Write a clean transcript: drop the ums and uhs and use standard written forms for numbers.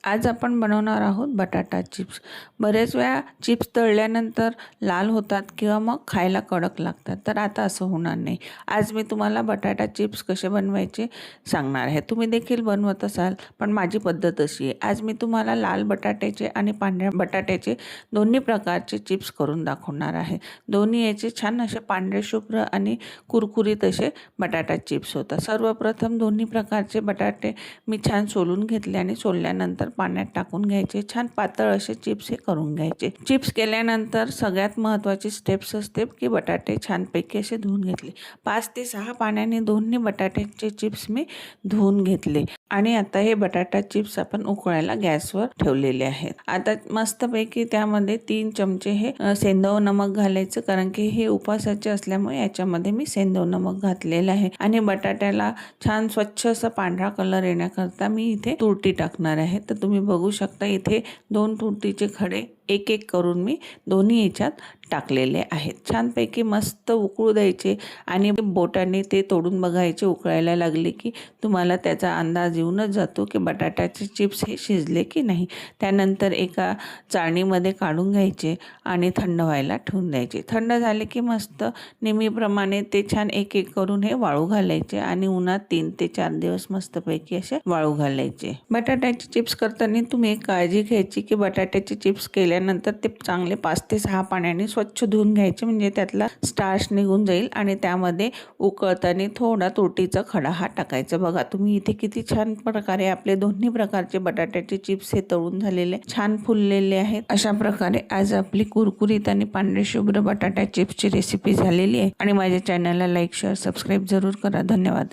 आज आपण बनवणार आहोत बटाटा चिप्स। बरेच वेळा चिप्स तळल्यानंतर लाल होतात किंवा मग खायला कडक लागतात, तर आता असं होणार नाही। आज मी तुम्हाला बटाटा चिप्स कसे बनवायचे सांगणार आहे। तुम्ही देखील बनवत असाल, पण माझी पद्धत अशी आहे। आज मी तुम्हाला लाल बटाट्याचे आणि पांढऱ्या बटाट्याचे दोन्ही प्रकारचे चिप्स करून दाखवणार आहे। दोन्ही याचे छान असे पांढरे शुभ्र आणि कुरकुरीत असे बटाटा चिप्स होतात। सर्वप्रथम दोन्ही प्रकारचे बटाटे मी छान सोलून घेतले आणि सोलल्यानंतर पाण्यात टाकून घ्यायचे। छान पातळ असे चिप्स हे करून घ्यायचे। चिप्स केल्यानंतर सगळ्यात महत्त्वाची स्टेप्स असते की बटाटे छानपैकी असे धुवून घेतले। 5 ते 6 पाण्याने दोन्ही बटाट्याचे चिप्स मी धुवून घेतले आणि आता हे बटाटा चिप्स आपण उकळायला गॅसवर ठेवलेले आहेत। आता मस्तपैकी त्यामध्ये 3 चमचे हे सेंधव नमक घालायचं, कारण की हे उपवासाचे असल्यामुळे याच्यामध्ये मी सेंधव नमक घातलेलं आहे। आणि बटाट्याला छान स्वच्छ असा पांढरा कलर येण्याकरता मी इथे तुरटी टाकणार आहे। तर तुम्ही बघू शकता इथे 2 तुरटीचे खडे एक एक करून मी दोन्ही याच्यात टाकलेले आहेत। छानपैकी मस्त उकळू द्यायचे आणि बोटाने ते तोडून बघायचे। उकळायला लागले की तुम्हाला त्याचा अंदाज येऊनच जातो की बटाट्याचे चिप्स हे शिजले की नाही। त्यानंतर एका चाळणीमध्ये काढून घ्यायचे आणि थंड व्हायला ठेवून द्यायचे। थंड झाले की मस्त नेहमीप्रमाणे ते छान एक एक करून हे वाळू घालायचे आणि उन्हात 3 ते 4 दिवस मस्तपैकी असे वाळू घालायचे। बटाट्याचे चिप्स करताना तुम्ही एक काळजी घ्यायची की बटाट्याचे चिप्स केल्यानंतर ते चांगले 5 ते 6 पाण्याने स्वच्छ धुवून घ्यायचे, म्हणजे त्यातला स्टार्च निघून जाईल। आणि त्यामध्ये उकळताना थोडा तुरटीचा खडा हा टाकायचा। बघा तुम्ही इथे किती छान प्रकारे आपले दोन्ही प्रकारचे बटाट्याचे चिप्स हे तळून झालेले छान फुललेले आहेत। अशा प्रकारे आज आपली कुरकुरीत आणि पांढरे शुभ्र बटाटा चिप्सची रेसिपी झालेली आहे। आणि माझ्या चॅनलला लाईक शेअर सबस्क्राईब जरूर करा। धन्यवाद।